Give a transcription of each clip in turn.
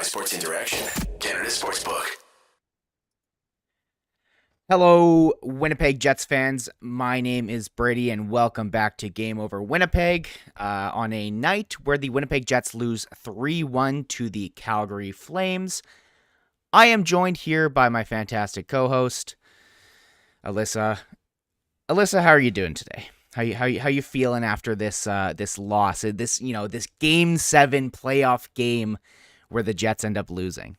by Sports Interaction, Canada's Sportsbook. Hello, Winnipeg Jets fans. My name is Brady, and welcome back to Game Over Winnipeg on a night where the Winnipeg Jets lose 3-1 to the Calgary Flames. I am joined here by my fantastic co-host, Alyssa. Alyssa, how are you doing today? How you feeling after this loss? This Game 7 playoff game where the Jets end up losing.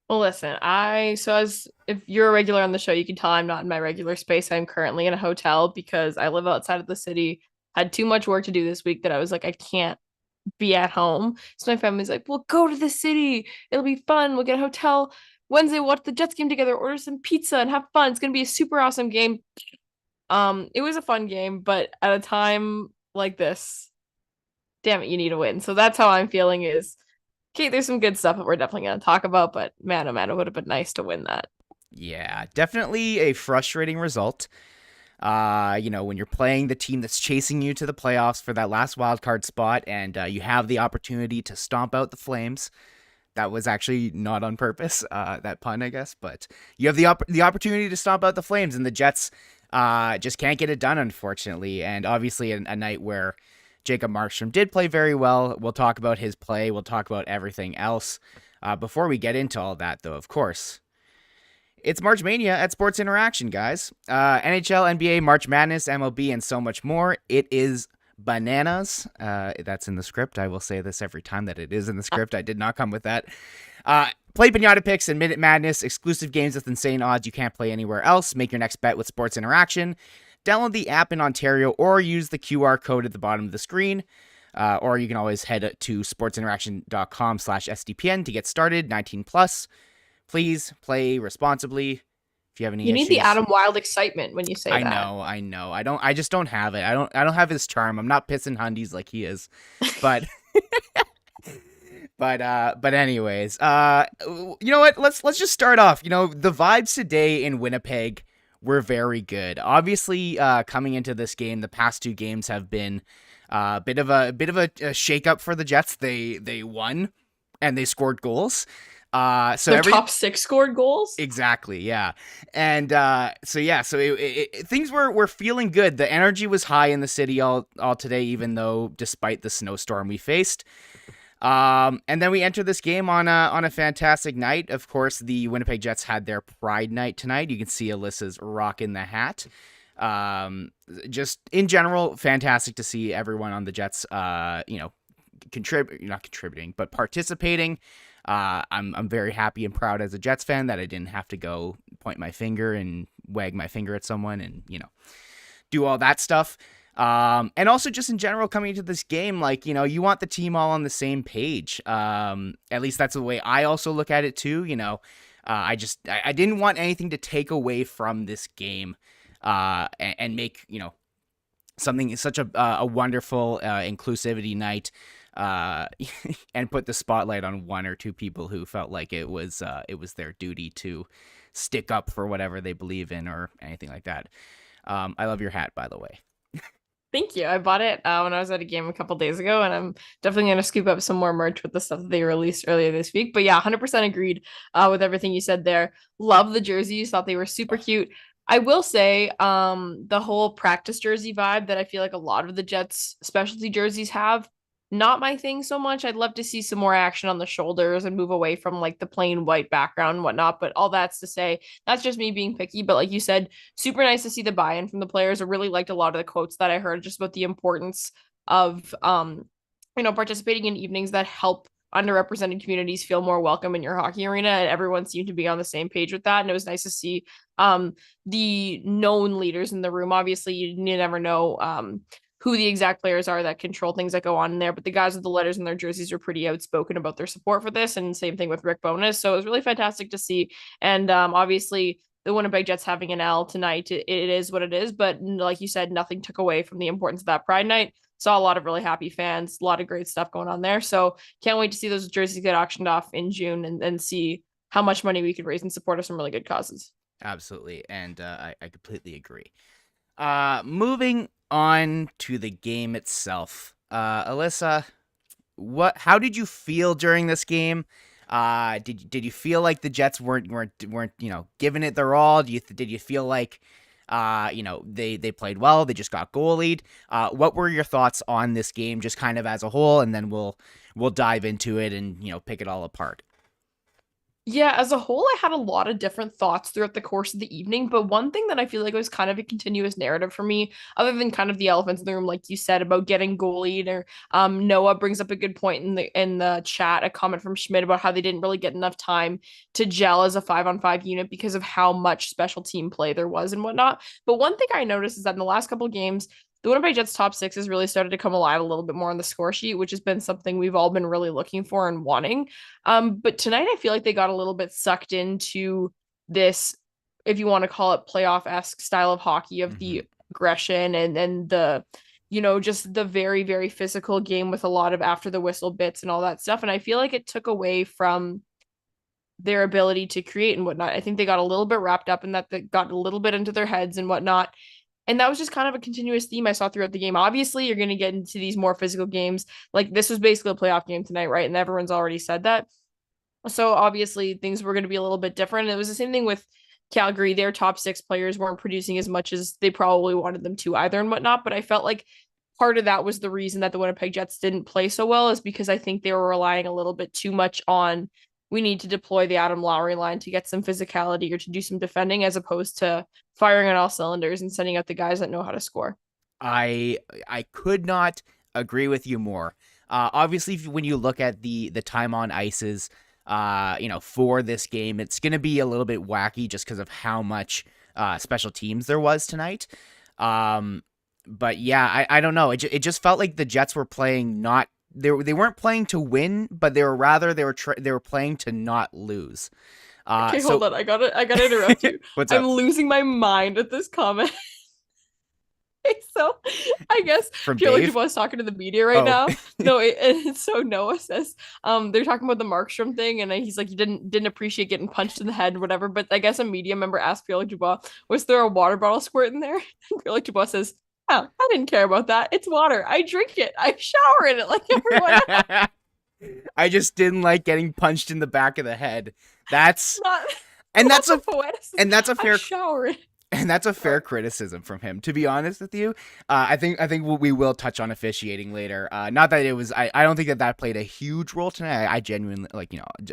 Well, listen, as if you're a regular on the show, you can tell I'm not in my regular space. I'm currently in a hotel because I live outside of the city. Had too much work to do this week that I was like, I can't be at home. So my family's like, we'll go to the city. It'll be fun. We'll get a hotel Wednesday, watch the Jets game together, order some pizza and have fun. It's gonna be a super awesome game. It was a fun game, but at a time like this, damn it, you need a win. So that's how I'm feeling is okay, there's some good stuff that we're definitely going to talk about, but man, oh man, it would have been nice to win that. Yeah, definitely a frustrating result. When you're playing the team that's chasing you to the playoffs for that last wildcard spot and you have the opportunity to stomp out the Flames. That was actually not on purpose, that pun, I guess, but you have the opportunity to stomp out the Flames, and the Jets just can't get it done, unfortunately, and obviously a night where Jacob Markstrom did play very well. We'll talk about his play. We'll talk about everything else. Before we get into all that, though, of course, it's March Mania at Sports Interaction, guys. NHL, NBA, March Madness, MLB, and so much more. It is bananas. That's in the script. I will say this every time that it is in the script. I did not come with that. Play Pinata Picks and Minute Madness, exclusive games with insane odds you can't play anywhere else. Make your next bet with Sports Interaction. Download the app in Ontario or use the QR code at the bottom of the screen. Or you can always head to sportsinteraction.com/SDPN to get started. 19 plus. Please play responsibly. If you have any You issues. need the Adam Wild excitement when you say that. I know. I just don't have it. I don't have his charm. I'm not pissing hundies like he is. But but anyways, you know what? Let's just start off. The vibes today in Winnipeg were very good. Obviously, coming into this game, the past two games have been a bit of a shakeup for the Jets. They won and they scored goals. So their top six scored goals. Exactly, yeah, and so things were feeling good. The energy was high in the city all today, even though despite the snowstorm we faced. And then we enter this game on a fantastic night. Of course, the Winnipeg Jets had their Pride Night tonight. You can see Alyssa's rocking the hat. Just in general, fantastic to see everyone on the Jets, not contributing, but participating. I'm very happy and proud as a Jets fan that I didn't have to go point my finger and wag my finger at someone and, do all that stuff. And also just in general coming into this game, you want the team all on the same page. At least that's the way I also look at it too. I didn't want anything to take away from this game, and make, something such a wonderful, inclusivity night, and put the spotlight on one or two people who felt like it was their duty to stick up for whatever they believe in or anything like that. I love your hat, by the way. Thank you. I bought it when I was at a game a couple days ago, and I'm definitely going to scoop up some more merch with the stuff that they released earlier this week. But yeah, 100% agreed with everything you said there. Love the jerseys. Thought they were super cute. I will say the whole practice jersey vibe that I feel like a lot of the Jets specialty jerseys have, not my thing so much. I'd love to see some more action on the shoulders and move away from like the plain white background and whatnot. But all that's to say, that's just me being picky. But like you said, super nice to see the buy-in from the players. I really liked a lot of the quotes that I heard just about the importance of participating in evenings that help underrepresented communities feel more welcome in your hockey arena, and everyone seemed to be on the same page with that. And it was nice to see the known leaders in the room. Obviously, you never know who the exact players are that control things that go on in there, but the guys with the letters in their jerseys are pretty outspoken about their support for this, and same thing with Rick Bowness. So it was really fantastic to see. And obviously the Winnipeg Jets having an L tonight, it is what it is, but like you said, nothing took away from the importance of that Pride Night. Saw a lot of really happy fans, a lot of great stuff going on there. So can't wait to see those jerseys get auctioned off in June and see how much money we could raise in support of some really good causes. Absolutely. And I completely agree. Moving on to the game itself. Alyssa, how did you feel during this game? Did you feel like the Jets weren't giving it their all? Did you feel like they played well, they just got goalied? What were your thoughts on this game, just kind of as a whole, and then we'll dive into it and pick it all apart. Yeah, as a whole, I had a lot of different thoughts throughout the course of the evening, but one thing that I feel like was kind of a continuous narrative for me, other than kind of the elephants in the room, like you said, about getting goalied, or Noah brings up a good point in the chat, a comment from Schmidt about how they didn't really get enough time to gel as a 5-on-5 unit because of how much special team play there was and whatnot. But one thing I noticed is that in the last couple of games, the Winnipeg Jets top six has really started to come alive a little bit more on the score sheet, which has been something we've all been really looking for and wanting. But tonight I feel like they got a little bit sucked into this, if you want to call it playoff-esque style of hockey, of the aggression and the, just the very, very physical game with a lot of after the whistle bits and all that stuff. And I feel like it took away from their ability to create and whatnot. I think they got a little bit wrapped up in that, they got a little bit into their heads and whatnot. And that was just kind of a continuous theme I saw throughout the game. Obviously, you're going to get into these more physical games. Like, this was basically a playoff game tonight, right? And everyone's already said that. So obviously, things were going to be a little bit different. And it was the same thing with Calgary. Their top six players weren't producing as much as they probably wanted them to either and whatnot. But I felt like part of that was the reason that the Winnipeg Jets didn't play so well, is because I think they were relying a little bit too much on, we need to deploy the Adam Lowry line to get some physicality or to do some defending, as opposed to firing on all cylinders and sending out the guys that know how to score. I could not agree with you more. Obviously, when you look at the time on ices, for this game, it's going to be a little bit wacky just because of how much special teams there was tonight. But yeah, I don't know. It just felt like the Jets were playing not. They weren't playing to win, but they were playing to not lose. Okay, hold on. I gotta interrupt you. I'm losing my mind at this comment. So I guess Pierre-Luc Dubois is talking to the media right now. No, so Noah says they're talking about the Markstrom thing, and he's like, he didn't appreciate getting punched in the head or whatever. But I guess a media member asked Pierre-Luc Dubois, was there a water bottle squirt in there? And Pierre-Luc Dubois says, oh, I didn't care about that. It's water. I drink it. I shower in it like everyone else. I just didn't like getting punched in the back of the head. That's a fair shower. And that's a fair criticism from him, to be honest with you. I think we will touch on officiating later. Not that it was, I don't think that played a huge role tonight. I genuinely,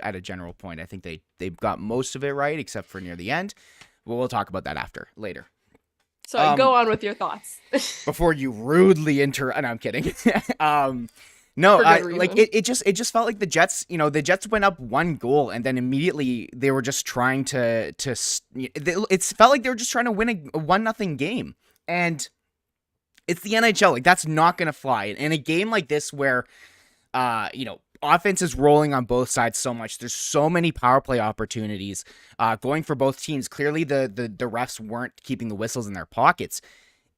at a general point, I think they got most of it right, except for near the end. But we'll talk about that later. So go on with your thoughts. Before you rudely no, I'm kidding. No, it just felt like the Jets, the Jets went up 1 goal and then immediately they were just trying to it felt like they were just trying to win a 1-0 game. And it's the NHL. Like, that's not going to fly. In a game like this where, offense is rolling on both sides so much, there's so many power play opportunities going for both teams. Clearly the refs weren't keeping the whistles in their pockets.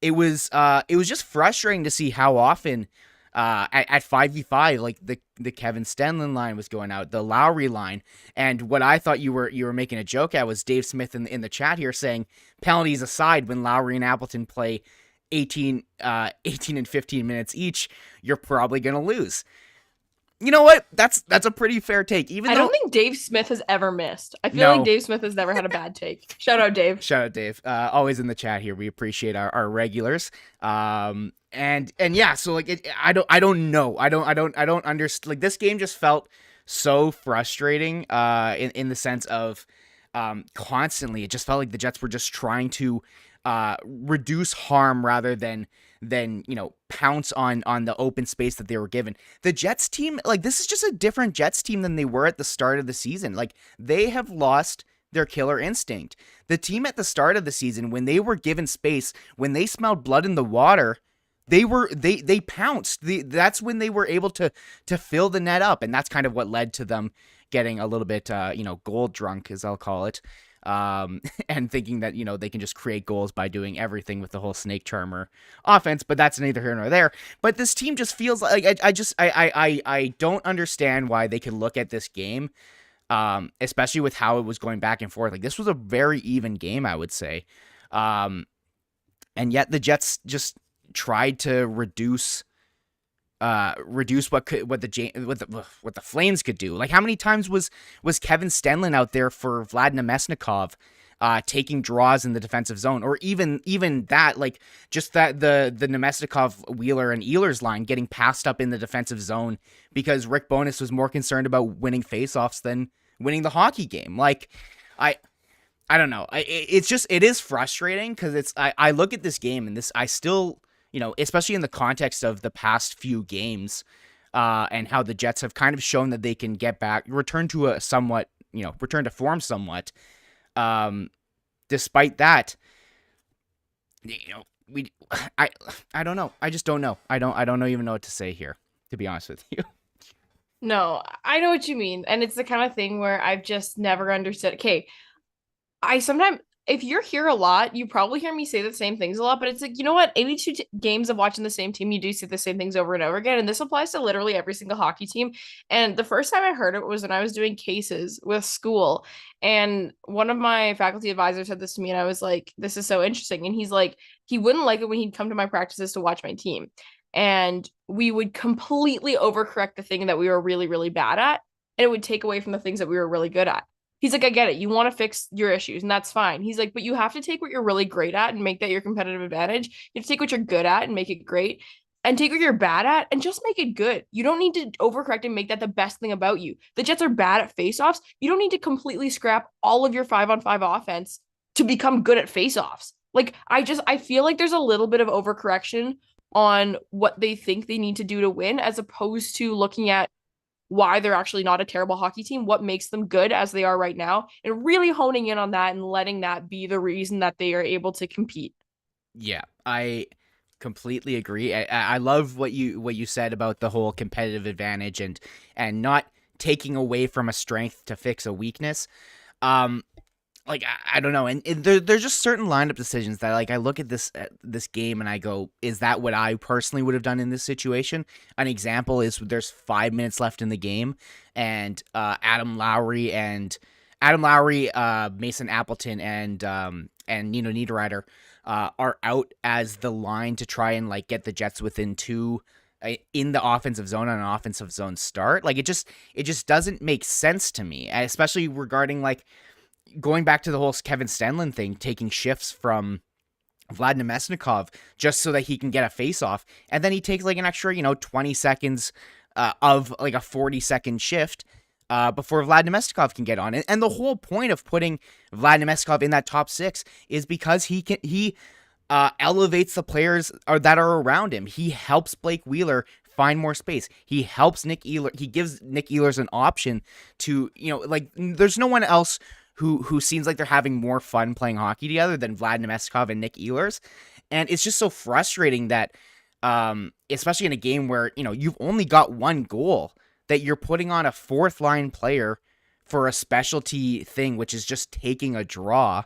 It was just frustrating to see how often at 5v5, like the Kevin Stenlund line was going out, the Lowry line, and what I thought you were making a joke at was Dave Smith in the chat here saying, penalties aside, when Lowry and Appleton play 18 and 15 minutes each, you're probably gonna lose. You know what? That's a pretty fair take. I don't think Dave Smith has ever missed. I feel like Dave Smith has never had a bad take. Shout out Dave. Always in the chat here. We appreciate our regulars. And yeah, so like I don't know. I don't understand. Like, this game just felt so frustrating. In the sense of constantly, it just felt like the Jets were just trying to reduce harm rather than pounce on the open space that they were given. The Jets team, like, this is just a different Jets team than they were at the start of the season. Like, they have lost their killer instinct. The team at the start of the season, when they were given space, when they smelled blood in the water, they pounced. That's when they were able to fill the net up, and that's kind of what led to them getting a little bit goal drunk, as I'll call it. And thinking that, they can just create goals by doing everything with the whole snake charmer offense, but that's neither here nor there. But this team just feels like, I don't understand why they could look at this game, especially with how it was going back and forth. Like, this was a very even game, I would say. And yet the Jets just tried to reduce reduce what the Flames could do. Like, how many times was Kevin Stenlund out there for Vlad Namestnikov, taking draws in the defensive zone, or even that, like, just that the Namestnikov, Wheeler, and Ehlers line getting passed up in the defensive zone because Rick Bowness was more concerned about winning faceoffs than winning the hockey game. Like, I don't know. It is frustrating because I look at this game and I still, especially in the context of the past few games, and how the Jets have kind of shown that they can get back, return to form somewhat. Despite that, I don't know. I just don't know. I don't even know what to say here, to be honest with you. No, I know what you mean. And it's the kind of thing where I've just never understood. Okay, I sometimes, if you're here a lot, you probably hear me say the same things a lot, but it's like, you know what? 82 games of watching the same team, you do see the same things over and over again. And this applies to literally every single hockey team. And the first time I heard it was when I was doing cases with school. And one of my faculty advisors said this to me, and I was like, this is so interesting. And he's like, he wouldn't like it when he'd come to my practices to watch my team. And we would completely overcorrect the thing that we were really, really bad at. And it would take away from the things that we were really good at. He's like, I get it. You want to fix your issues, and that's fine. He's like, but you have to take what you're really great at and make that your competitive advantage. You have to take what you're good at and make it great, and take what you're bad at and just make it good. You don't need to overcorrect and make that the best thing about you. The Jets are bad at faceoffs. You don't need to completely scrap all of your 5-on-5 offense to become good at faceoffs. Like, I feel like there's a little bit of overcorrection on what they think they need to do to win, as opposed to looking at why they're actually not a terrible hockey team, what makes them good as they are right now, and really honing in on that and letting that be the reason that they are able to compete. Yeah, I completely agree. I love what you said about the whole competitive advantage and not taking away from a strength to fix a weakness. Like, I don't know, and there's just certain lineup decisions that, like, I look at this game and I go, is that what I personally would have done in this situation? An example is there's 5 minutes left in the game, and Adam Lowry, Mason Appleton, and Nino Niederreiter are out as the line to try and, like, get the Jets within 2 in the offensive zone on an offensive zone start. Like, it just doesn't make sense to me, especially regarding, like, going back to the whole Kevin Stenlund thing, taking shifts from Vlad Namestnikov just so that he can get a face-off, and then he takes, like, an extra, 20 seconds of, like, a 40-second shift before Vlad Namestnikov can get on. And the whole point of putting Vlad Namestnikov in that top 6 is because he elevates the players that are around him. He helps Blake Wheeler find more space. He helps Nick Ehlers. He gives Nick Ehlers an option to, like, there's no one else who seems like they're having more fun playing hockey together than Vlad Namestnikov and Nick Ehlers. And it's just so frustrating that, especially in a game where, you've only got one goal, that you're putting on a fourth line player for a specialty thing, which is just taking a draw,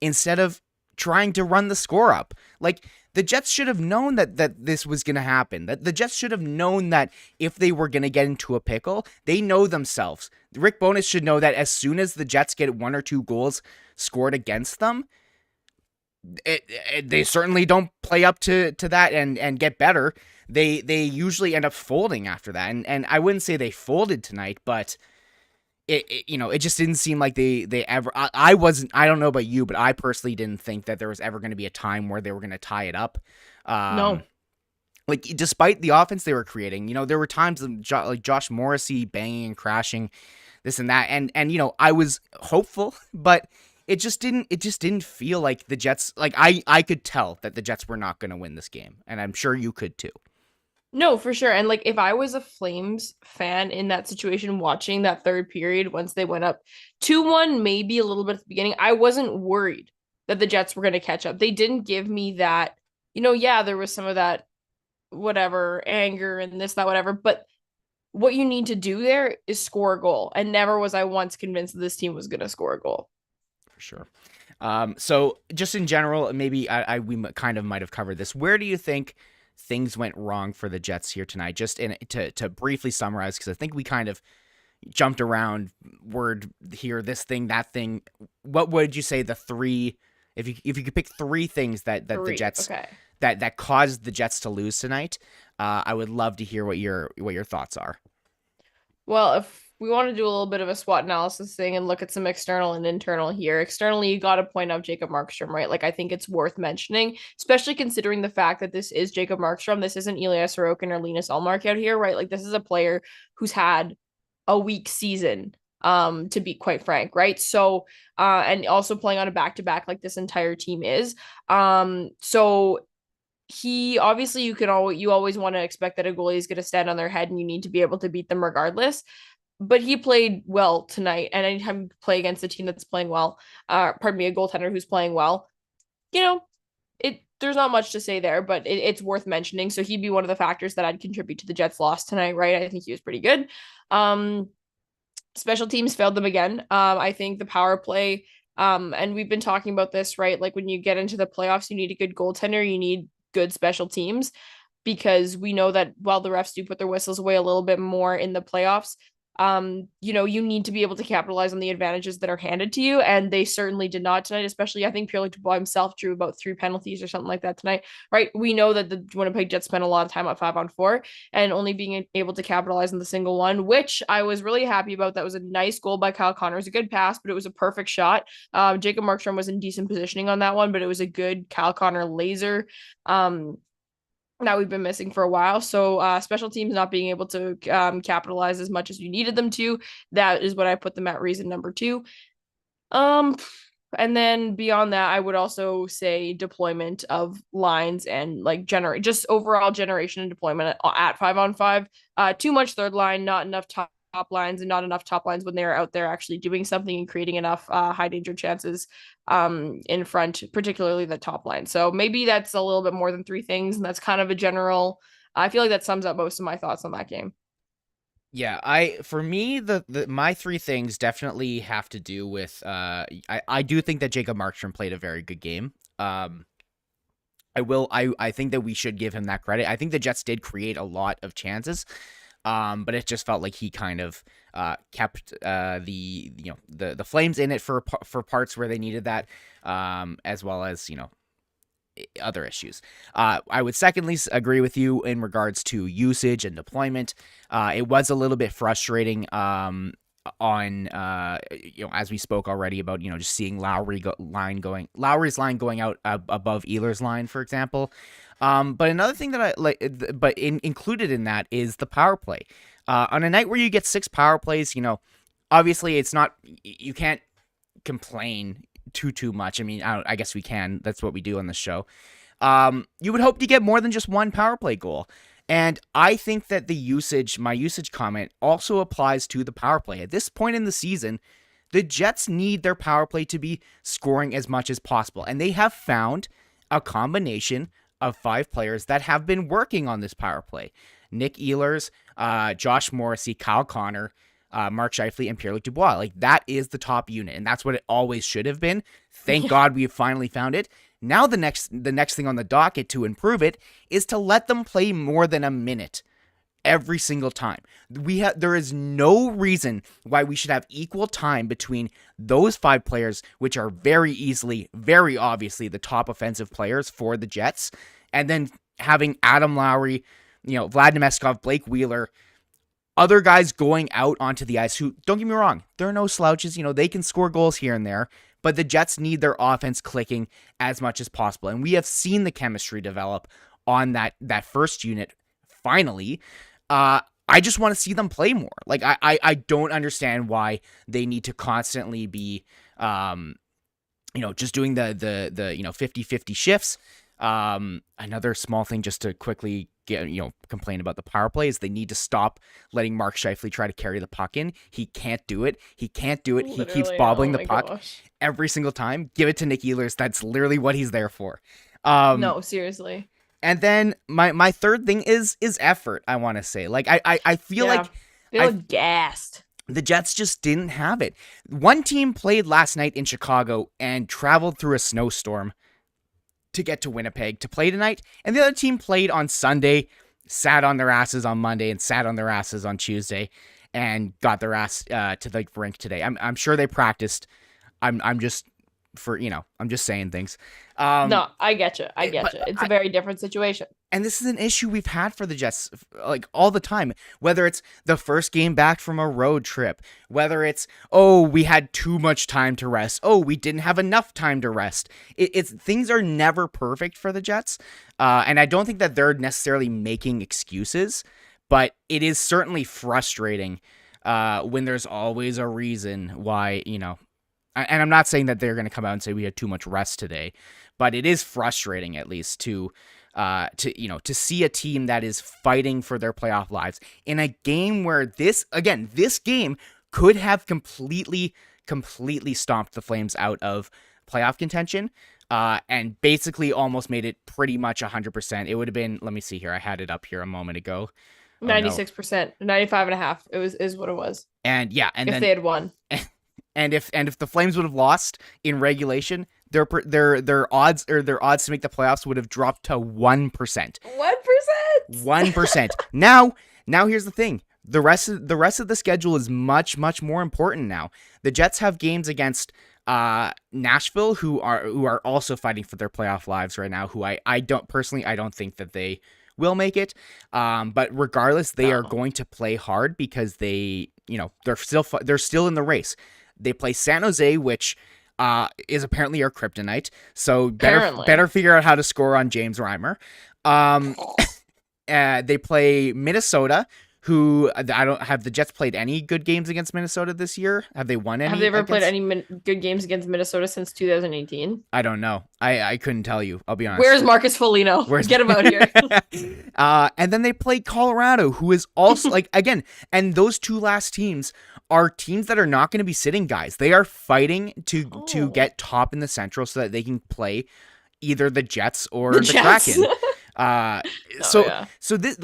instead of trying to run the score up. Like, the Jets should have known that this was going to happen. That the Jets should have known that if they were going to get into a pickle, they know themselves. Rick Bowness should know that as soon as the Jets get 1 or 2 goals scored against them, they certainly don't play up to that and get better. They usually end up folding after that. And I wouldn't say they folded tonight, but it just didn't seem like they ever. I don't know about you, but I personally didn't think that there was ever going to be a time where they were going to tie it up. No. Like, despite the offense they were creating, there were times like Josh Morrissey banging and crashing, this and that, and I was hopeful, but it just didn't feel like the Jets. Like, I could tell that the Jets were not going to win this game, and I'm sure you could too. No, for sure. And, like, if I was a Flames fan in that situation, watching that third period, once they went up 2-1, maybe a little bit at the beginning, I wasn't worried that the Jets were going to catch up. They didn't give me that, yeah, there was some of that, whatever, anger and this, that, whatever. But what you need to do there is score a goal. And never was I once convinced that this team was going to score a goal. For sure. So just in general, maybe we kind of might have covered this. Where do you think things went wrong for the Jets here tonight? Just to briefly summarize, because I think we kind of jumped around word here, this thing, that thing. What would you say the 3, if you could pick 3 things that the Jets that caused the Jets to lose tonight. I would love to hear what your thoughts are. Well, if we want to do a little bit of a SWOT analysis thing and look at some external and internal here, externally, you got to point out Jacob Markstrom, right? Like, I think it's worth mentioning, especially considering the fact that this is Jacob Markstrom. This isn't Ilya Sorokin or Linus Ullmark out here, right? Like, this is a player who's had a weak season, to be quite frank, right? So, and also playing on a back-to-back like this entire team is. So he obviously you always want to expect that a goalie is going to stand on their head and you need to be able to beat them regardless. But he played well tonight, and anytime you play against a team that's playing well, pardon me, a goaltender who's playing well, you know, there's not much to say there, but it's worth mentioning. So he'd be one of the factors that I'd contribute to the Jets' loss tonight, right? I think he was pretty good. Special teams failed them again. I think the power play, and we've been talking about this, right? Like when you get into the playoffs, you need a good goaltender, you need good special teams, because we know that while the refs do put their whistles away a little bit more in the playoffs, you need to be able to capitalize on the advantages that are handed to you, and they certainly did not tonight. Especially, I think Pierre-Luc Dubois himself drew about 3 penalties or something like that tonight, right? We know that the Winnipeg Jets spent a lot of time at 5-on-4 and only being able to capitalize on the single one, which I was really happy about. That was a nice goal by Kyle Connor. It was a good pass, but it was a perfect shot. Jacob Markstrom was in decent positioning on that one, but it was a good Kyle Connor laser. That we've been missing for a while. So special teams not being able to capitalize as much as you needed them to, that is what I put them at reason number 2. And then beyond that, I would also say deployment of lines and like just overall generation and deployment at 5-on-5. Too much third line, not enough top lines, and not enough top lines when they're out there actually doing something and creating enough high danger chances in front, particularly the top line. So maybe that's a little bit more than 3 things, and that's kind of a general. I feel like that sums up most of my thoughts on that game. Yeah, for me, my 3 things definitely have to do with I do think that Jacob Markstrom played a very good game. I think that we should give him that credit. I think the Jets did create a lot of chances. But it just felt like he kind of kept the Flames in it for parts where they needed that, as well as other issues. I would secondly agree with you in regards to usage and deployment. It was a little bit frustrating on as we spoke already about just seeing Lowry's line going out above Ehlers' line, for example. But another thing that I like, included in that is the power play. On a night where you get 6 power plays, obviously it's not, you can't complain too much. I mean, I guess we can. That's what we do on the show. You would hope to get more than just 1 power play goal. And I think that my usage comment also applies to the power play. At this point in the season, the Jets need their power play to be scoring as much as possible. And they have found a combination of 5 players that have been working on this power play. Nick Ehlers, Josh Morrissey, Kyle Connor, Mark Scheifele, and Pierre-Luc Dubois. Like, that is the top unit, and that's what it always should have been. Thank God we have finally found it. Now the next thing on the docket to improve it is to let them play more than a minute every single time. There is no reason why we should have equal time between those 5 players, which are very obviously the top offensive players for the Jets, and then having Adam Lowry, Vlad Nemeskov, Blake Wheeler, other guys going out onto the ice who, don't get me wrong, they're no slouches. They can score goals here and there, but the Jets need their offense clicking as much as possible. And we have seen the chemistry develop on that first unit finally. I just want to see them play more. Like, I don't understand why they need to constantly be, just doing the 50-50 shifts. Another small thing just to quickly complain about the power play is they need to stop letting Mark Scheifele try to carry the puck in. He can't do it. Literally, he keeps bobbling the puck every single time. Give it to Nick Ehlers. That's literally what he's there for. No, seriously. And then my third thing is effort, I want to say. Like, I feel like they look gassed. The Jets just didn't have it. One team played last night in Chicago and traveled through a snowstorm to get to Winnipeg to play tonight, and the other team played on Sunday, sat on their asses on Monday, and sat on their asses on Tuesday, and got their ass to the rink today. I'm sure they practiced. I'm just for, I'm just saying things. No, I get you. I get But you. It's a very different situation. and this is an issue we've had for the Jets like all the time, whether it's the first game back from a road trip, whether it's, oh, we had too much time to rest, oh, we didn't have enough time to rest. It's things are never perfect for the Jets, and I don't think that they're necessarily making excuses, but it is certainly frustrating when there's always a reason why, and I'm not saying that they're going to come out and say we had too much rest today, but it is frustrating at least to see a team that is fighting for their playoff lives in a game where this game could have completely stomped the Flames out of playoff contention, and basically almost made it pretty much 100%. It would have been, let me see here, I had it up here a moment ago. 96%, 95.5. Is what it was. And yeah, and if then they had won. And if the Flames would have lost in regulation, their odds to make the playoffs would have dropped to 1%. 1%. Now here's the thing. The rest of the schedule is much more important now. The Jets have games against Nashville, who are also fighting for their playoff lives right now, who I don't think that they will make it. But regardless, they are going to play hard because they're still in the race. They play San Jose, which is apparently our kryptonite. So better figure out how to score on James Reimer. They play Minnesota, who have the Jets played any good games against Minnesota this year? Have they won any? Have they ever played any good games against Minnesota since 2018? I don't know. I couldn't tell you. I'll be honest. Where's Marcus Foligno? Get him out here. And then they play Colorado, who is also again, and those two last teams are teams that are not going to be sitting guys. They are fighting to get top in the Central so that they can play either the Jets or the Kraken. So this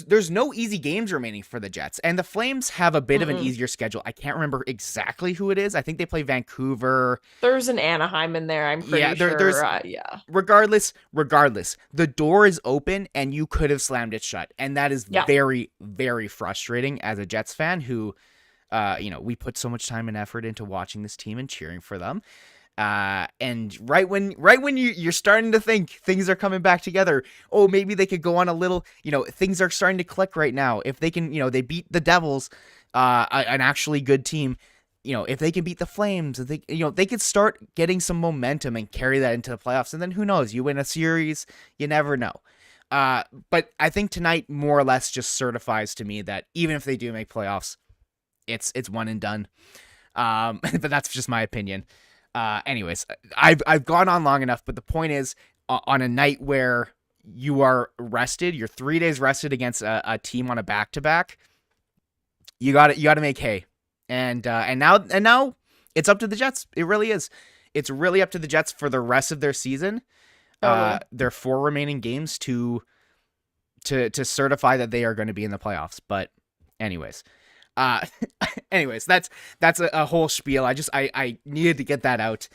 there's no easy games remaining for the Jets, and the Flames have a bit of an easier schedule. I can't remember exactly who it is. I think they play Vancouver. There's an Anaheim in there. I'm pretty sure. Regardless, the door is open, and you could have slammed it shut, and that is very, very frustrating as a Jets fan who, we put so much time and effort into watching this team and cheering for them. And right when you're starting to think things are coming back together, oh, maybe they could go on a little, things are starting to click right now. If they can, they beat the Devils, an actually good team, if they can beat the Flames, they could start getting some momentum and carry that into the playoffs. And then who knows, you win a series, you never know. But I think tonight more or less just certifies to me that even if they do make playoffs, it's one and done. But that's just my opinion. Anyways, I've gone on long enough, but the point is, on a night where you are rested, you're 3 days rested against a team on a back-to-back, you got to make hay, and now it's up to the Jets. It really is. It's really up to the Jets for the rest of their season, their 4 remaining games to certify that they are going to be in the playoffs. But anyways. That's a whole spiel. I needed to get that out.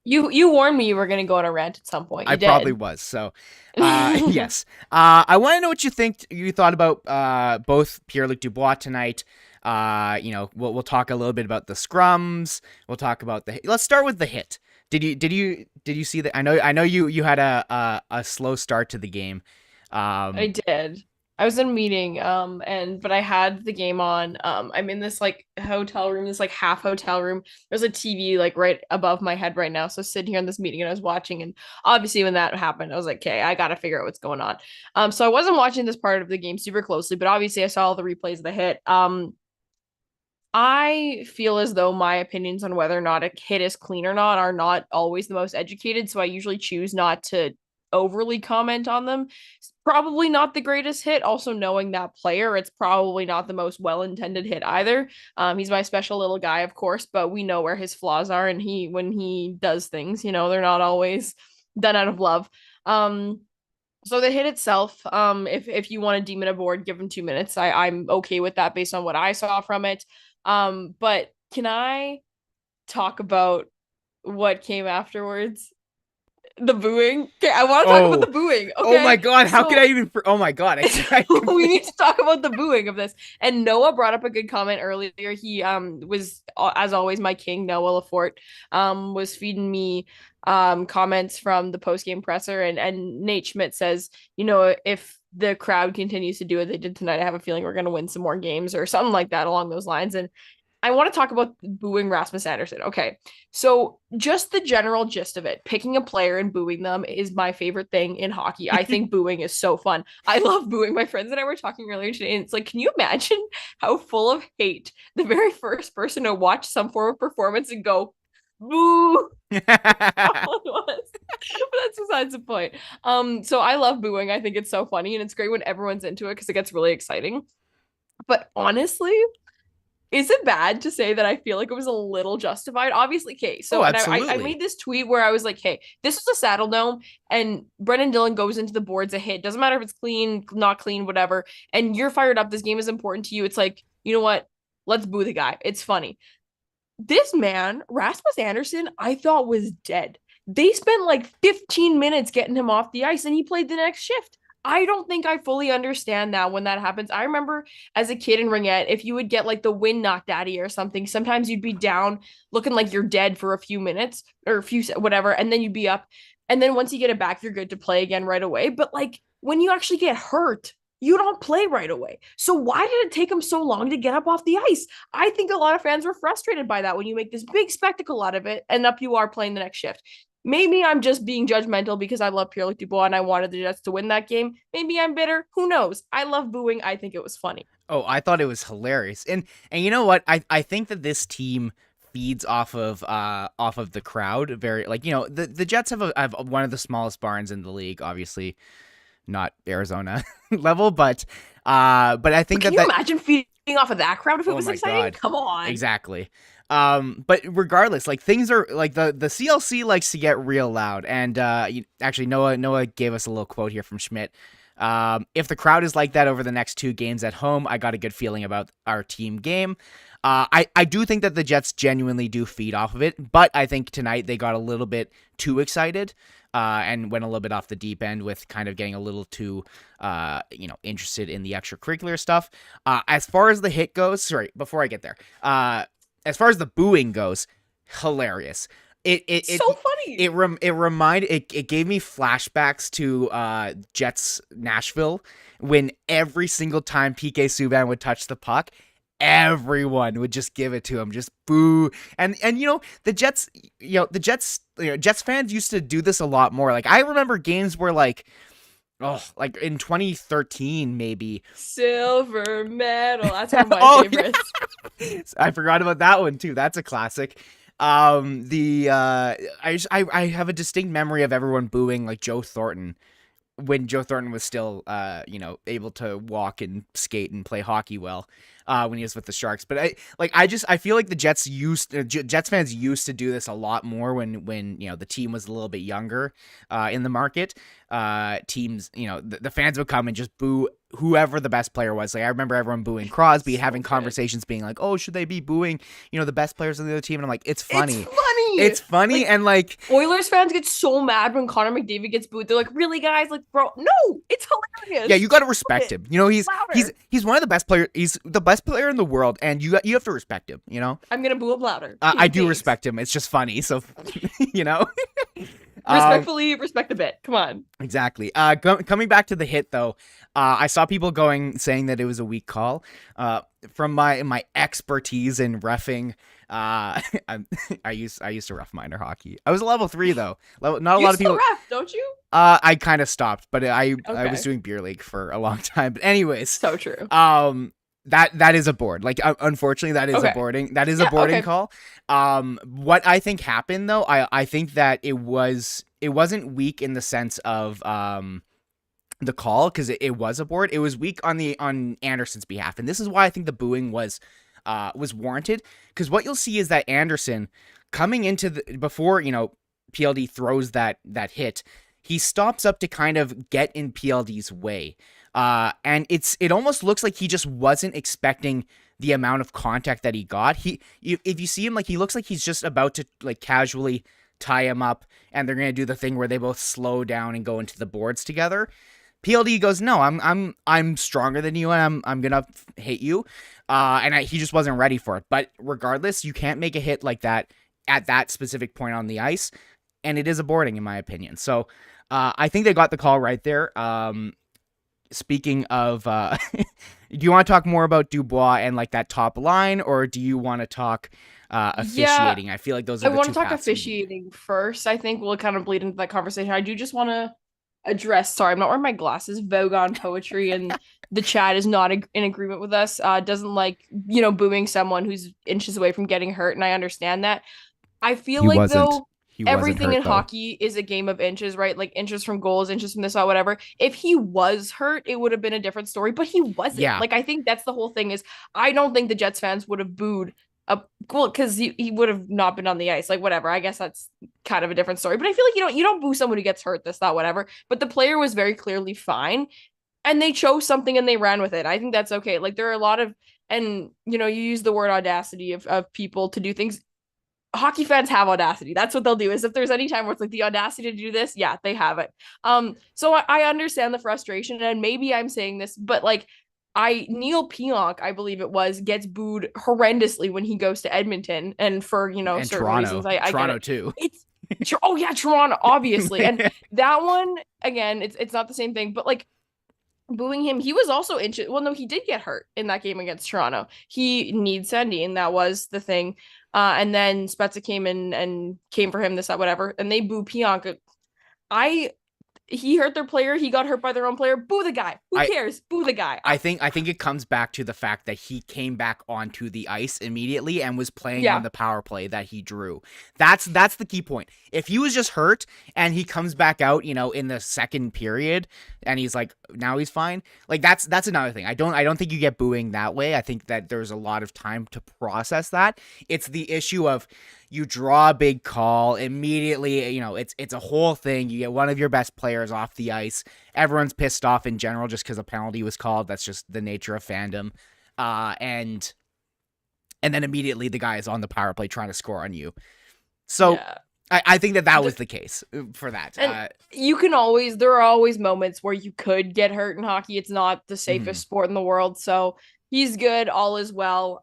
You warned me you were going to go on a rant at some point. I probably was. So, yes. I want to know what you thought about both Pierre-Luc Dubois tonight. We'll talk a little bit about the scrums. We'll talk about let's start with the hit. Did you see that? I know you had a slow start to the game. I did. I was in a meeting, but I had the game on. I'm in this hotel room, this half hotel room. There's a TV right above my head right now. So sitting here in this meeting and I was watching, and obviously when that happened, I was like, okay, I gotta figure out what's going on. So I wasn't watching this part of the game super closely, but obviously I saw all the replays of the hit. I feel as though my opinions on whether or not a hit is clean or not are not always the most educated, so I usually choose not to overly comment on them. It's probably not the greatest hit. Also, knowing that player, it's probably not the most well-intended hit either. He's my special little guy, of course, but we know where his flaws are, and when he does things, they're not always done out of love. So the hit itself, if you want to deem it a board, give him 2 minutes. I'm okay with that based on what I saw from it. But can I talk about what came afterwards? The booing. Okay, I want to talk about the booing. Okay. Oh my god, how So- could I even? Oh my god, we need to talk about the booing of this. And Noah brought up a good comment earlier. He was as always my king, Noah Lafort, was feeding me comments from the post game presser, and Nate Schmidt says, if the crowd continues to do what they did tonight, I have a feeling we're going to win some more games or something like that along those lines. And I want to talk about booing Rasmus Andersson. Okay. So just the general gist of it, picking a player and booing them is my favorite thing in hockey. I think booing is so fun. I love booing. My friends and I were talking earlier today, and it's like, can you imagine how full of hate the very first person to watch some form of performance and go, boo, was. But that's besides the point. So I love booing. I think it's so funny, and it's great when everyone's into it because it gets really exciting. But honestly, is it bad to say that I feel like it was a little justified? Obviously, okay. So I made this tweet where I was like, hey, this is a Saddle Dome, and Brendan Dillon goes into the boards a hit. Doesn't matter if it's clean, not clean, whatever. And you're fired up. This game is important to you. It's like, you know what? Let's boo the guy. It's funny. This man, Rasmus Andersson, I thought was dead. They spent like 15 minutes getting him off the ice, and he played the next shift. I don't think I fully understand that when that happens. I remember as a kid in Ringette, if you would get like the wind knocked out of you or something, sometimes you'd be down looking like you're dead for a few minutes or a few, whatever, and then you'd be up. And then once you get it back, you're good to play again right away. But like when you actually get hurt, you don't play right away. So why did it take him so long to get up off the ice? I think a lot of fans were frustrated by that when you make this big spectacle out of it and up you are playing the next shift. Maybe I'm just being judgmental because I love Pierre-Luc Dubois and I wanted the Jets to win that game. Maybe I'm bitter. Who knows? I love booing. I think it was funny. Oh, I thought it was hilarious. And you know what? I think that this team feeds off of the crowd. Very, like, the Jets have one of the smallest barns in the league, obviously not Arizona level, but I think Can you imagine feeding off of that crowd if it was exciting? God. Come on. Exactly. But regardless, like, things are like the CLC likes to get real loud, and actually Noah gave us a little quote here from Schmidt. If the crowd is like that over the next 2 games at home, I got a good feeling about our team game. I do think that the Jets genuinely do feed off of it, but I think tonight they got a little bit too excited and went a little bit off the deep end with kind of getting a little too interested in the extracurricular stuff. As far as the hit goes, sorry, before I get there, as far as the booing goes, hilarious. It's so funny. It gave me flashbacks to Jets Nashville when every single time PK Subban would touch the puck, everyone would just give it to him, just boo. And the Jets, Jets fans used to do this a lot more. Like, I remember games where like in 2013 maybe. Silver medal. That's one of my favorites. Yeah. I forgot about that one too. That's a classic. I have a distinct memory of everyone booing like Joe Thornton when Joe Thornton was still able to walk and skate and play hockey well when he was with the Sharks. But I feel like the Jets fans used to do this a lot more when the team was a little bit younger in the market. Teams, the fans would come and just boo whoever the best player was. Like, I remember everyone booing Crosby, having conversations being like, oh, should they be booing the best players on the other team? And I'm like, it's funny. It's funny. And like, Oilers fans get so mad when Connor McDavid gets booed. They're like, really, guys? Like, bro, no, it's hilarious. Yeah, you got to respect him. He's one of the best players. He's the best player in the world, and you have to respect him. I'm gonna boo him louder. I do respect him. It's just funny. So Respectfully, respect the bit. Come on. Exactly. Coming back to the hit though, I saw people saying that it was a weak call. From my expertise in reffing, I used to ref minor hockey. I was a level 3 though. Not a lot of people ref, don't you? I kind of stopped, but I was doing beer league for a long time. But anyways, so true. That is a board. Like, unfortunately, that is a boarding. That is a boarding call. What I think happened though, I think that it wasn't weak in the sense of the call, because it was a board. It was weak on Anderson's behalf, and this is why I think the booing was warranted. Because what you'll see is that Anderson coming into before PLD throws that hit, he stops up to kind of get in PLD's way. And it almost looks like he just wasn't expecting the amount of contact that he got. If you see him, like, he looks like he's just about to like casually tie him up, and they're going to do the thing where they both slow down and go into the boards together. PLD goes, no, I'm stronger than you, and I'm gonna hit you, he just wasn't ready for it. But regardless, you can't make a hit like that at that specific point on the ice, and it is a boarding in my opinion. So I think they got the call right there. Speaking of, do you want to talk more about Dubois and like that top line, or do you want to talk officiating? Yeah, I feel like those are I the want two to talk paths. officiating first. I think we'll kind of bleed into that conversation. I do just want to address, sorry, I'm not wearing my glasses, Vogon Poetry, and the chat is not in agreement with us. Doesn't like, booing someone who's inches away from getting hurt, and I understand that. I feel He like wasn't. though He wasn't everything hurt, in though. hockey is a game of inches, right? Like inches from goals, inches from this or whatever. If he was hurt, it would have been a different story, but he wasn't. Yeah. Like I think that's the whole thing is I don't think the Jets fans would have booed well, because he would have not been on the ice. Like whatever. I guess that's kind of a different story. But I feel like you don't boo someone who gets hurt, this, that, whatever. But the player was very clearly fine. And they chose something and they ran with it. I think that's okay. Like there are a lot of, and you use the word audacity of people to do things. Hockey fans have audacity. That's what they'll do. Is if there's any time where it's like the audacity to do this, yeah, they have it. So I understand the frustration, and maybe I'm saying this, but like Neil Pionk, I believe it was, gets booed horrendously when he goes to Edmonton, and for and certain Toronto. reasons. I Toronto get it. too. It's oh yeah, Toronto, obviously, and that one again, it's not the same thing, but like booing him, he was also injured. Well, no, he did get hurt in that game against Toronto. He needs Sendy, and that was the thing. And then Spezza came in and came for him, this, that, whatever, and they boo Pionk. He hurt their player. He got hurt by their own player. Boo the guy. Who cares? Boo the guy. I think it comes back to the fact that he came back onto the ice immediately and was playing on the power play that he drew. That's the key point. If he was just hurt and he comes back out, in the second period and he's like, now he's fine. Like that's another thing. I don't think you get booing that way. I think that there's a lot of time to process that. It's the issue of you draw a big call immediately, it's a whole thing. You get one of your best players off the ice. Everyone's pissed off in general just because a penalty was called. That's just the nature of fandom. And then immediately the guy is on the power play trying to score on you. So yeah. I think that was the case for that. And there are always moments where you could get hurt in hockey. It's not the safest sport in the world. So he's good. All is well.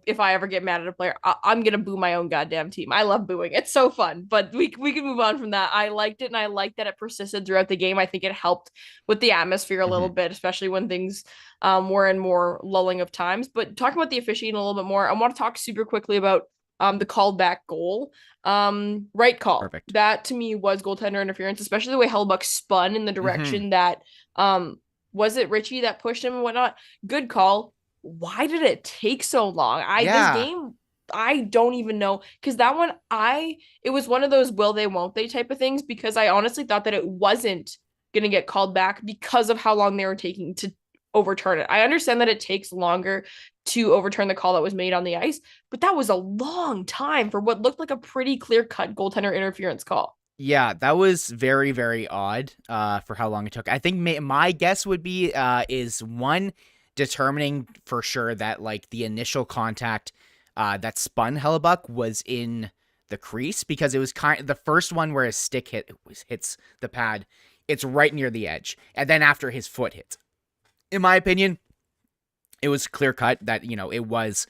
If I ever get mad at a player, I'm going to boo my own goddamn team. I love booing. It's so fun, but we can move on from that. I liked it, and I liked that it persisted throughout the game. I think it helped with the atmosphere a little bit, especially when things were in more lulling of times. But talking about the officiating a little bit more, I want to talk super quickly about the called back goal. Right call. Perfect. That to me was goaltender interference, especially the way Hellebuyck spun in the direction that was it Richie that pushed him and whatnot? Good call. Why did it take so long? This game, I don't even know. Because that one, it was one of those will they, won't they type of things, because I honestly thought that it wasn't going to get called back because of how long they were taking to overturn it. I understand that it takes longer to overturn the call that was made on the ice, but that was a long time for what looked like a pretty clear-cut goaltender interference call. Yeah, that was very, very odd for how long it took. I think my guess would be is one, determining for sure that like the initial contact that spun Hellebuyck was in the crease, because it was the first one where his stick hits the pad, it's right near the edge, and then after his foot hits. In my opinion, it was clear cut that it was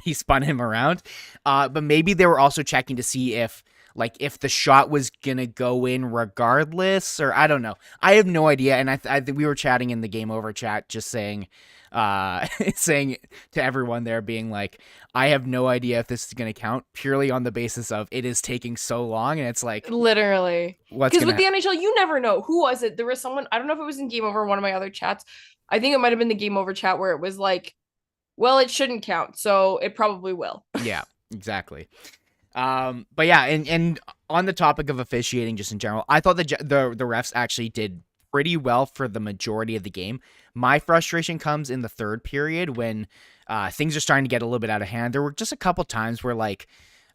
he spun him around, but maybe they were also checking to see if the shot was gonna go in regardless, or I don't know. I have no idea. And I think we were chatting in the game over chat, just saying to everyone there, being like, I have no idea if this is gonna count, purely on the basis of it is taking so long. And it's like, literally, because with the NHL, you never know. Who was it? There was someone, I don't know if it was in Game Over, one of my other chats. I think it might have been the Game Over chat where it was like, well, it shouldn't count, so it probably will. Yeah, exactly. But yeah, and on the topic of officiating, just in general, I thought the refs actually did pretty well for the majority of the game. My frustration comes in the third period when things are starting to get a little bit out of hand. There were just a couple times where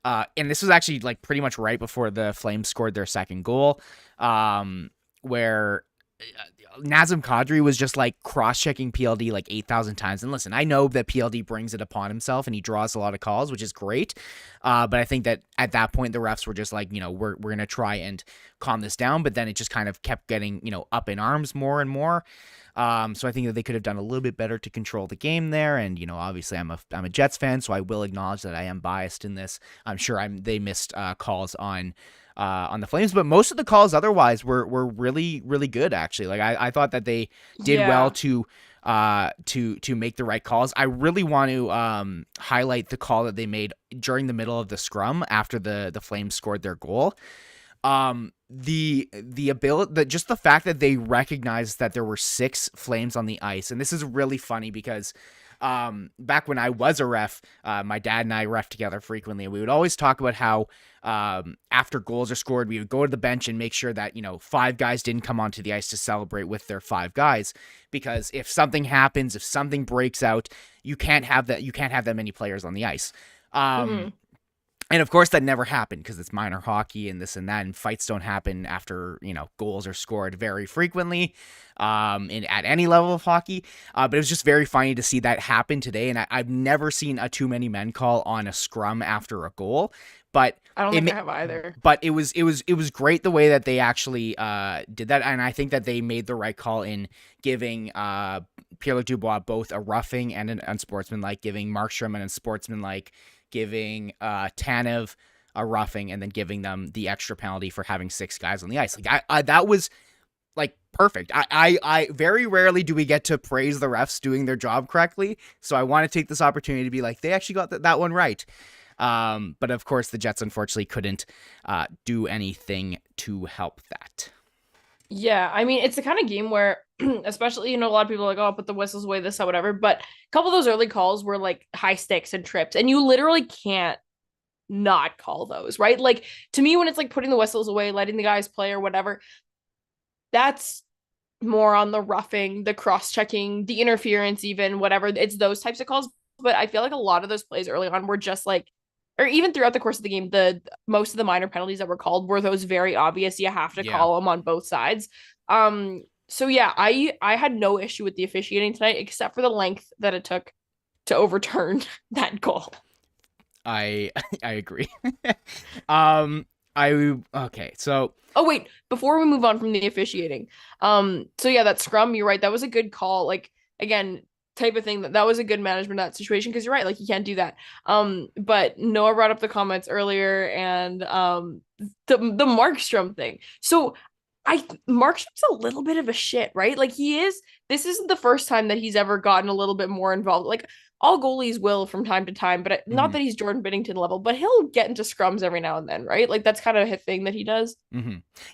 and this was actually like pretty much right before the Flames scored their second goal, where Nazem Kadri was just like cross-checking PLD like 8,000 times. And listen, I know that PLD brings it upon himself and he draws a lot of calls, which is great. But I think that at that point, the refs were just like, we're going to try and calm this down. But then it just kind of kept getting, up in arms more and more. So I think that they could have done a little bit better to control the game there. And, obviously I'm a Jets fan, so I will acknowledge that I am biased in this. I'm sure they missed calls on the Flames, but most of the calls otherwise were really, really good, actually. Like I thought that they did well to make the right calls. I really want to highlight the call that they made during the middle of the scrum after the Flames scored their goal. The ability, just the fact that they recognized that there were 6 Flames on the ice, and this is really funny because back when I was a ref, my dad and I ref together frequently, and we would always talk about how after goals are scored, we would go to the bench and make sure that 5 guys didn't come onto the ice to celebrate with their 5 guys, because if something happens, if something breaks out, you can't have that many players on the ice. And of course that never happened because it's minor hockey and this and that, and fights don't happen after, goals are scored very frequently at any level of hockey. But it was just very funny to see that happen today. And I've never seen a too many men call on a scrum after a goal. But I don't think I have either. But it was great the way that they actually did that. And I think that they made the right call in giving Pierre-Luc Dubois both a roughing and an unsportsmanlike, giving Markstrom an unsportsmanlike, giving Tanev a roughing, and then giving them the extra penalty for having 6 guys on the ice. Like I that was like perfect. I very rarely do we get to praise the refs doing their job correctly, so I want to take this opportunity to be like, they actually got that one right. But of course the Jets unfortunately couldn't do anything to help that. Yeah, I mean, it's the kind of game where, especially, a lot of people are like, oh, put the whistles away, this, that, whatever. But a couple of those early calls were like high stakes and trips, and you literally can't not call those, right? Like, to me, when it's like putting the whistles away, letting the guys play or whatever, that's more on the roughing, the cross-checking, the interference, even whatever. It's those types of calls. But I feel like a lot of those plays early on were just like, or even throughout the course of the game, most of the minor penalties that were called were those very obvious. You have to call them on both sides. So yeah, I had no issue with the officiating tonight, except for the length that it took to overturn that goal. I agree. Okay, so. Oh wait, before we move on from the officiating, so yeah, that scrum, you're right, that was a good call. Like, again, type of thing that was a good management of that situation, because you're right, like, you can't do that. But Noah brought up the comments earlier, and the Markstrom thing. So Markstrom's a little bit of a shit, right? Like, this isn't the first time that he's ever gotten a little bit more involved. Like, all goalies will from time to time, but not that he's Jordan Binnington level, but he'll get into scrums every now and then, right? Like, that's kind of a thing that he does.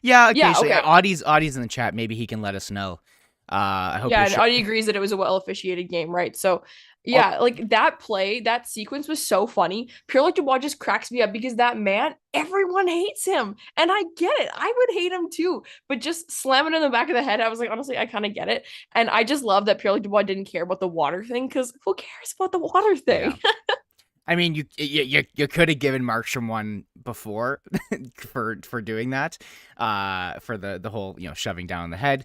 Yeah, occasionally. Yeah, okay. Audie's in the chat. Maybe he can let us know. I hope. Yeah, and Audie agrees that it was a well officiated game, right? So yeah, like, that play, that sequence was so funny. Pierre-Luc Dubois just cracks me up because that man, everyone hates him. And I get it. I would hate him too. But just slamming in the back of the head, I was like, honestly, I kind of get it. And I just love that Pierre-Luc Dubois didn't care about the water thing, because who cares about the water thing? Yeah. I mean, you could have given Markstrom one before for doing that, for the whole shoving down the head.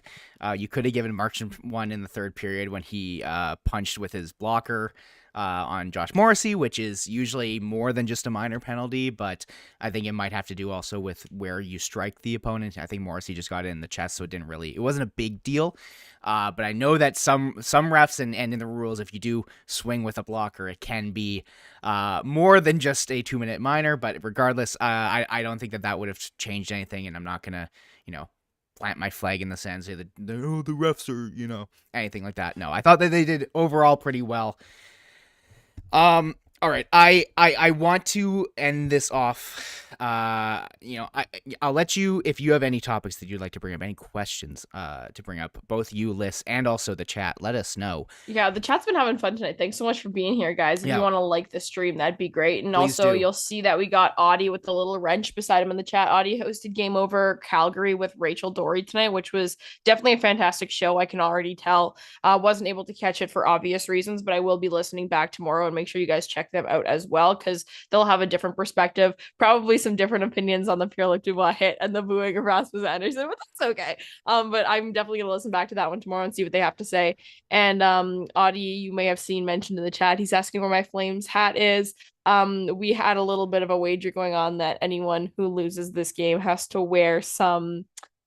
You could have given Markstrom one in the third period when he punched with his blocker on Josh Morrissey, which is usually more than just a minor penalty, but I think it might have to do also with where you strike the opponent. I think Morrissey just got it in the chest, so it wasn't a big deal. But I know that some refs and in the rules, if you do swing with a blocker, it can be more than just a 2-minute minor. But regardless, I don't think that would have changed anything, and I'm not gonna plant my flag in the sand and say that the refs are anything like that. No, I thought that they did overall pretty well. All right. I want to end this off. I'll let you, if you have any topics that you'd like to bring up, any questions to bring up, both you, Lyss, and also the chat, let us know. Yeah, the chat's been having fun tonight. Thanks so much for being here, guys. If you want to like the stream, that'd be great. And Please also, do. you'll see that we got Audie with the little wrench beside him in the chat. Audie hosted Game Over Calgary with Rachel Dory tonight, which was definitely a fantastic show. I can already tell. Wasn't able to catch it for obvious reasons, but I will be listening back tomorrow, and make sure you guys check check them out as well, because they'll have a different perspective, probably some different opinions on the Pierre-Luc Dubois hit and the booing of Rasmus Anderson, but that's okay. But I'm definitely gonna listen back to that one tomorrow and see what they have to say. And Audie, you may have seen mentioned in the chat, he's asking where my Flames hat is. We had a little bit of a wager going on that anyone who loses this game has to wear some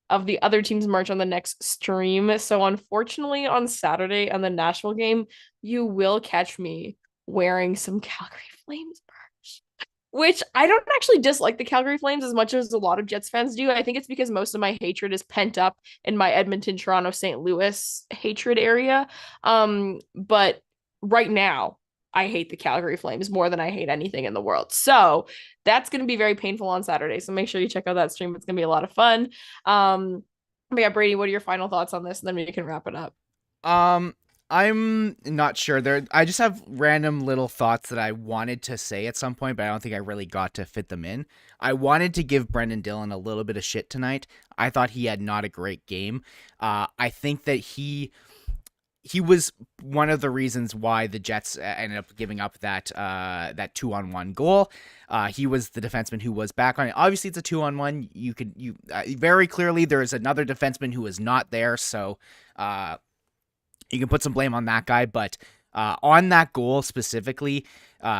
of the other team's merch on the next stream. So unfortunately, on Saturday on the Nashville game, you will catch me wearing some Calgary Flames merch, which I don't actually dislike the Calgary Flames as much as a lot of Jets fans do. I think it's because most of my hatred is pent up in my Edmonton, Toronto, St. Louis hatred area. But right now, I hate the Calgary Flames more than I hate anything in the world. So that's going to be very painful on Saturday. So make sure you check out that stream. It's going to be a lot of fun. But yeah, Brady, what are your final thoughts on this? And then we can wrap it up. I'm not sure. I just have random little thoughts that I wanted to say at some point, but I don't think I really got to fit them in. I wanted to give Brendan Dillon a little bit of shit tonight. I thought he had not a great game. I think that he was one of the reasons why the Jets ended up giving up that 2-on-1 goal. He was the defenseman who was back on it. Obviously, it's a 2-on-1. You very clearly there is another defenseman who is not there, so you can put some blame on that guy. But on that goal specifically,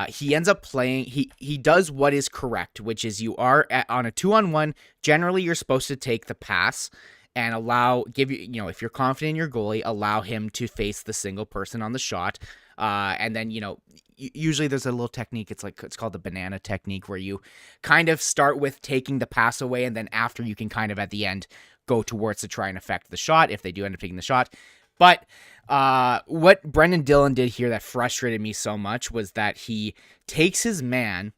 he ends up playing. He does what is correct, which is on a 2-on-1. Generally, you're supposed to take the pass and if you're confident in your goalie, allow him to face the single person on the shot. And then, usually there's a little technique. It's called the banana technique, where you kind of start with taking the pass away, and then after you can kind of at the end go towards to try and affect the shot if they do end up taking the shot. But what Brendan Dillon did here that frustrated me so much was that he takes his man,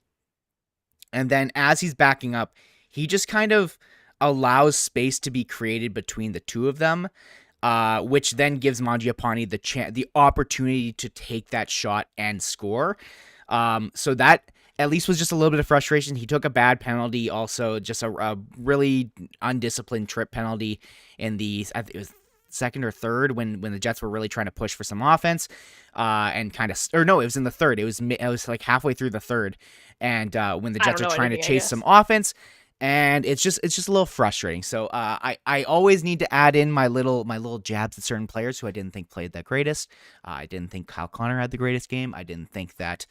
and then as he's backing up, he just kind of allows space to be created between the two of them, which then gives Mangiapane the opportunity to take that shot and score. So that at least was just a little bit of frustration. He took a bad penalty, also just a really undisciplined trip penalty in I think it was second or third when the Jets were really trying to push for some offense, and it was in the third. It was like halfway through the third, and when the Jets are trying to chase some offense. And it's just a little frustrating. So I always need to add in my little jabs at certain players who I didn't think played that greatest. I didn't think Kyle Connor had the greatest game. I didn't think that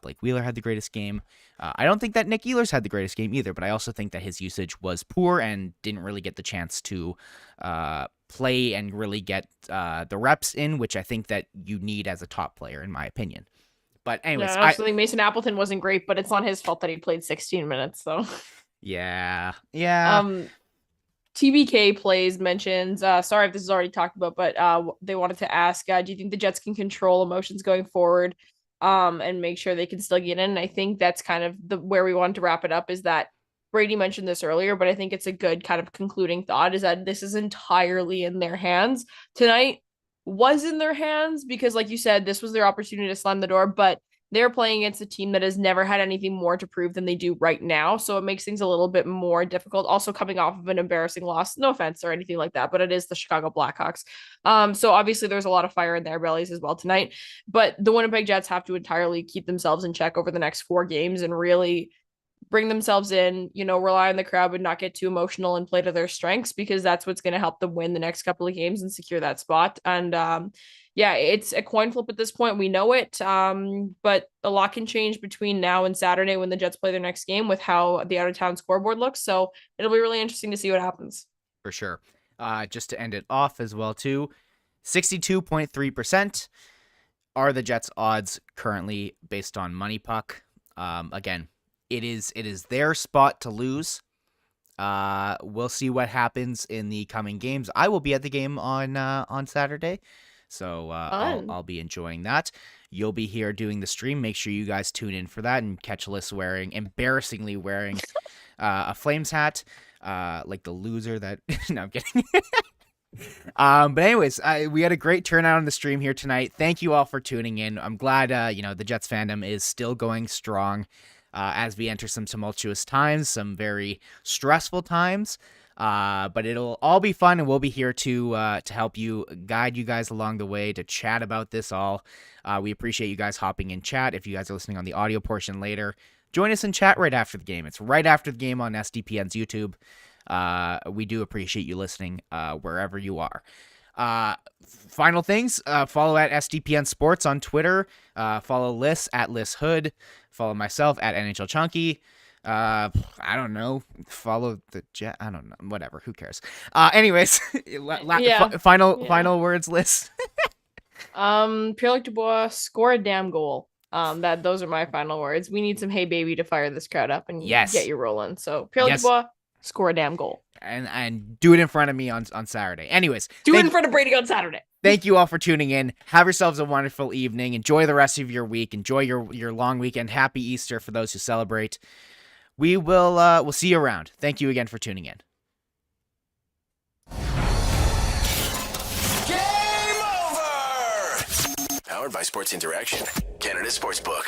Blake Wheeler had the greatest game. I don't think that Nick Ehlers had the greatest game either, but I also think that his usage was poor and didn't really get the chance to play and really get the reps in, which I think that you need as a top player, in my opinion. But anyways, I also think Mason Appleton wasn't great, but it's not his fault that he played 16 minutes, so... Yeah. TBK plays mentions, sorry if this is already talked about, but they wanted to ask, do you think the Jets can control emotions going forward and make sure they can still get in? And I think that's kind of where we wanted to wrap it up, is that Brady mentioned this earlier, but I think it's a good kind of concluding thought, is that this is entirely in their hands. Tonight was in their hands because, like you said, this was their opportunity to slam the door, but they're playing against a team that has never had anything more to prove than they do right now. So it makes things a little bit more difficult. Also coming off of an embarrassing loss, no offense or anything like that, but it is the Chicago Blackhawks. So obviously there's a lot of fire in their bellies as well tonight, but the Winnipeg Jets have to entirely keep themselves in check over the next 4 games and really bring themselves in, rely on the crowd, but not get too emotional and play to their strengths, because that's what's going to help them win the next couple of games and secure that spot. And, yeah, it's a coin flip at this point. We know it. But a lot can change between now and Saturday when the Jets play their next game with how the out of town scoreboard looks. So it'll be really interesting to see what happens. For sure. Just to end it off as well, too, 62.3% are the Jets' odds currently based on Money Puck. Again, it is their spot to lose. We'll see what happens in the coming games. I will be at the game on Saturday. So I'll be enjoying that. You'll be here doing the stream. Make sure you guys tune in for that and catch Lyss embarrassingly wearing a Flames hat, like the loser that... No, I'm kidding. But anyways, we had a great turnout on the stream here tonight. Thank you all for tuning in. I'm glad, the Jets fandom is still going strong as we enter some tumultuous times, some very stressful times. But it'll all be fun, and we'll be here to help you, guide you guys along the way, to chat about this all. We appreciate you guys hopping in chat. If you guys are listening on the audio portion later, join us in chat right after the game. It's right after the game on SDPN's YouTube. We do appreciate you listening wherever you are. Final things, follow at SDPN Sports on Twitter. Follow Lyss at Lyss Hood. Follow myself at NHL Chunky. I don't know. Follow the Jet. I don't know. Whatever. Who cares? Anyways, final words, Lyss. Pierre-Luc Dubois, score a damn goal. Those are my final words. We need some hey baby to fire this crowd up and get you rolling. So Pierre-Luc Dubois, score a damn goal. And do it in front of me on Saturday. Anyways, do it in front of Brady on Saturday. Thank you all for tuning in. Have yourselves a wonderful evening. Enjoy the rest of your week. Enjoy your long weekend. Happy Easter for those who celebrate. We will we'll see you around. Thank you again for tuning in. Game over! Powered by Sports Interaction, Canada Sportsbook.